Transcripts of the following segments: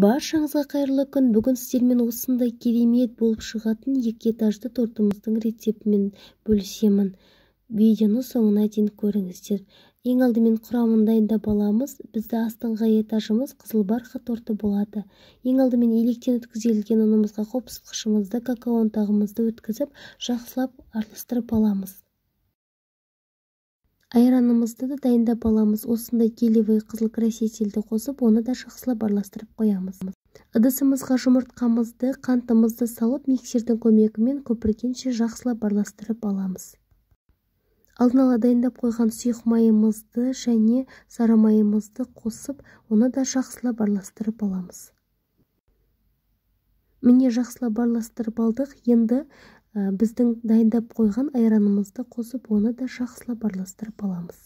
Баршаңызға қайырлы күн. Бүгін сіздермен осындай керемет болып шығатын 2 этажды тортымыздың рецептімен бөлісемін. Видеоны соңына дейін көріңіздер. Ең алдымен құрамын дайындап аламыз. Бізді астыңғы этажымыз қызыл барқыт торты болады. Ең алдымен електен өткізілген ұнымызға қопсытқышымызды, какао ұнтағымызды өткізіп, жақсылап араластырып аламыз. Айранымызды да дайындап аламыз. Осындай гелевый қызыл красительді қосып, оны да жақсылап араластырып қоямыз. Ыдысымызға жұмыртқамызды, қантымызды салып, миксердің көмегімен көпіргенше жақсылап араластырып аламыз. Алдын ала дайындап қойған сұйық майымызды және сары майымызды қосып, оны да жақсылап араластырып аламыз. Міне жақсылап араластырып алдық. Енді біздің дайындап қойған айранымызды қосып, оны да жақсылап араластырып аламыз.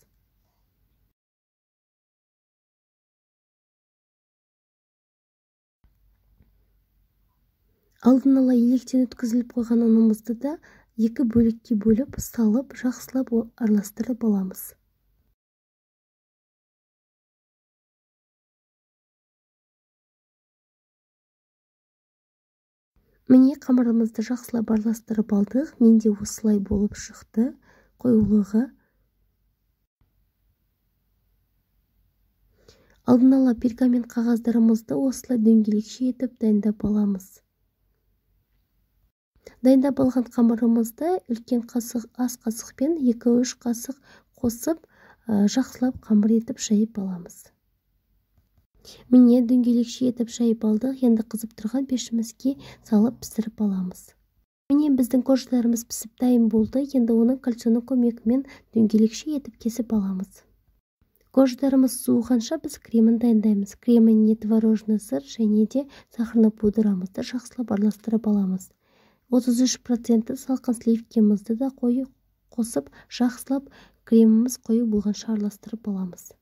Алдын ала електен өткізіліп қойған ұнымызды да 2 бөлікке бөліп, салып, жақсылап араластырып аламыз. Міне қамырымызды жақсылап араластырып алдық. Менде осылай болып шықты қоюлығы. Алдын ала пергамент қағаздарымызды осылай дөңгелекше етіп дайындап аламыз. Дайындап алған қамырымызды үлкен қасық, ас қасықпен 2-3 қасық қосып, жақсылап қамыр етіп жайып аламыз. Міне дөңгелекше етіп жайып алдық. Енді қызып тұрған пешімізге салып пісіріп аламыз. Міне біздің корждарымыз пісіп дайын болды. Енді оның кольцоның көмегімен дөңгелекше етіп кесіп аламыз. Корждарымыз суығанша біз кремін дайындаймыз. Креміне творожный сыр және де сахарный пудрамызды жақсылап араластырып аламыз. 33% салқын сливкемізді да қосып, жақсылап креміміз қою болғанша араластырып аламыз.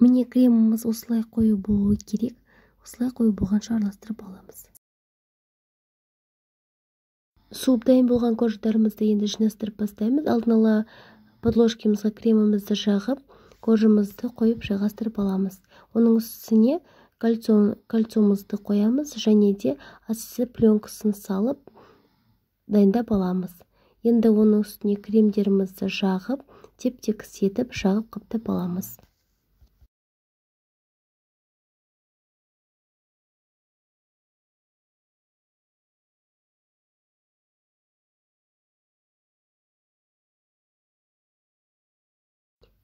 Міне креміміз осылай қою болуы керек. Осылай қою болғанша араластырып аламыз. Суып дайын болған корждарымызды енді жинастырып бастаймыз. Алдын ала подложкемізге кремімізді жағып, коржымызды қойып жайғастырып аламыз. Оның үстіне кольцомызды қоямыз және де астына пленкасын салып дайындап аламыз. Енді оның үстіне кремдерімізді жағып, теп-тегіс етіп жағып қаптап аламыз.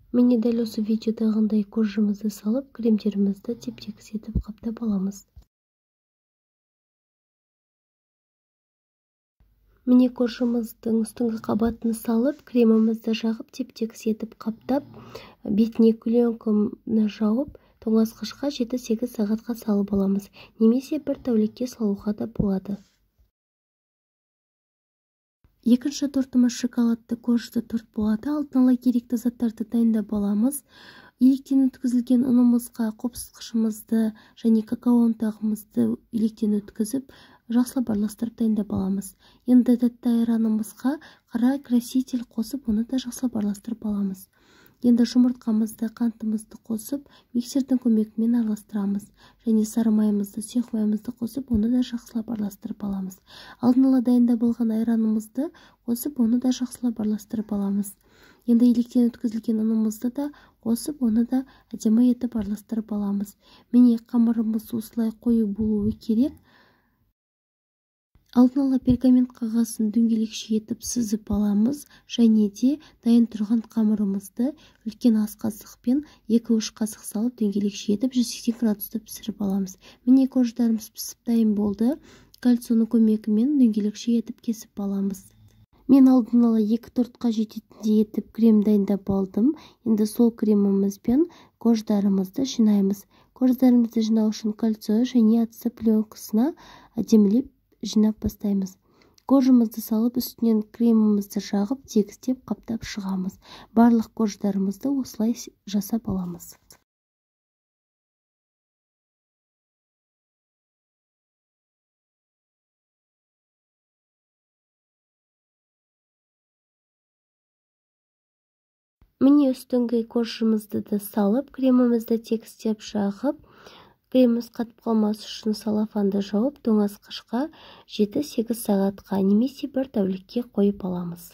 Міне дәл осы видеодағындай коржымызды салып, кремдерімізді теп-тегіс етіп қаптап аламыз. Міне коржымыздың үстіңгі қабатын салып, кремімізді жағып, теп-тегіс етіп қаптап, бетіне пленканы жауып, тоңазытқышқа 7-8 сағатқа салып аламыз. Немесе 1 тәулікке салуға да болады. Екінші тортымыз шоколадты коржды торт болады. Алдын ала керекті заттарды дайындап аламыз. Електен өткізілген ұнымызға қопсытқышымызды және какао ұнтағымызды електен өткізіп, жақсылап араластырып дайындап аламыз. Енді тәтті айранымызға қара краситель қосып, оны да жақсылап араластырып аламыз. Енді жұмыртқамызды, қантымызды қосып, миксердің көмегімен араластырамыз. Және сары майымызды, сұйық майымызды қосып, оны да жақсылап араластырып аламыз. Алдын ала дайындап алған айранымызды қосып, оны да жақсылап араластырып аламыз. Енді електен өткізілген ұнымызды да қосып, оны да әдемі етіп араластырып аламыз. Міне қамырымыз осылай қою болуы керек. Алдын ала пергамент қағазын дөңгелекше етіп сызып аламыз және де дайын тұрған қамырымызды үлкен ас қасықпен 2-3 қасық салып дөңгелекше етіп 180 градуста пісіріп аламыз. Міне корждарымыз пісіп дайын болды. Кольцоның көмегімен дөңгелекше етіп кесіп аламыз. Мен алдын ала 2 тортқа жететіндей етіп крем дайындап алдым. Енді сол кремімізбен корждарымызды жинаймыз. Корждарымызды жинау үшін кольцо және ацет пленкасына әдемілеп жинап бастаймыз. Коржымызды салып, үстінен кремімізді жағып, тегістеп қаптап шығамыз. Барлық корждарымызды осылай жасап аламыз. Міне үстіңгі коржымызды да салып, кремімізді тегістеп жағып, креміміз қатып қалмас үшін салафанды жауып, тоңазытқышқа 7-8 сағатқа немесе 1 тәулікке қойып аламыз.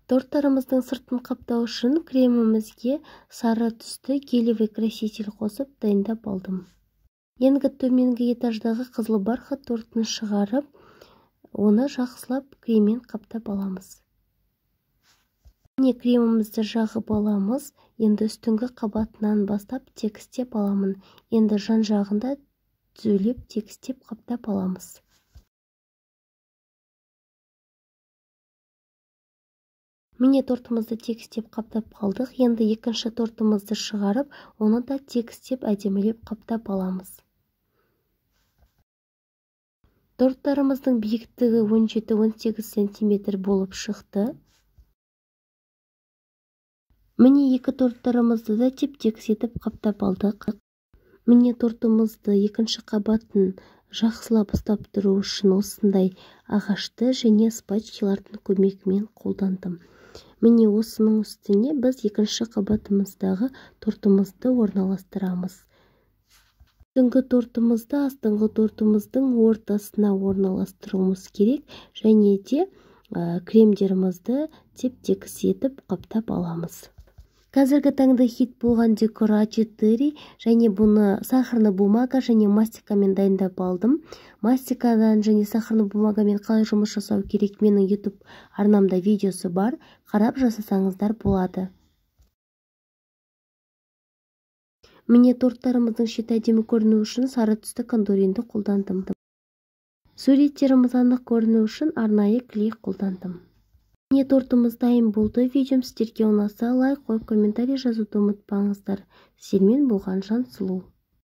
Торттарымыздың сыртын қаптау үшін кремімізге сары түсті гелевый краситель қосып дайындап алдым. Енді төменгі этаждағы қызыл бархат тортын шығарып, оны жақсылап креммен қаптап аламыз. Міне кремімізді жағып аламыз. Енді үстіңгі қабатынан бастап тегістеп аламын. Енді жан жағында түзулеп тегістеп қаптап аламыз. Міне тортымызды тегістеп қаптап қалдық. Енді екінші тортымызды шығарып, оны да тегістеп әдемілеп қаптап аламыз. Торттарымыздың биіктігі 17-18 см болып шықты. Міне екі торттарымызды да теп-тегіс етіп қаптап алдық. Міне тортымызды екінші қабатын жақсылап ұстап тұру үшін осындай ағашты және спачкалардың көмегімен қолдандым. Міне осының үстіне біз екінші қабатымыздағы тортымызды орналастырамыз. Үстіңгі тортымызды астыңғы тортымыздың ортасына орналастыруымыз керек, және де кремдерімізді теп-тегіс етіп қаптап аламыз. Қазіргі таңда хит болған декор А4 және бұны сахарный бумага және мастикамен дайындап алдым. Мастикадан және сахарный бумагамен қалай жұмыс жасау керек менің YouTube арнамда видеосы бар, қарап жасасаңыздар болады. Міне торттарымыздың шеті әдемі көріну үшін сары түсті кондоринді қолдандым. Суреттеріміз анық көріну үшін арнайы клей қолдандым. Міне тортымыз дайын болды. Видеом сіздерге ұнаса лайк қойып комментарий жазуды ұмытпаңыздар. Сіздермен болған Жансұлу.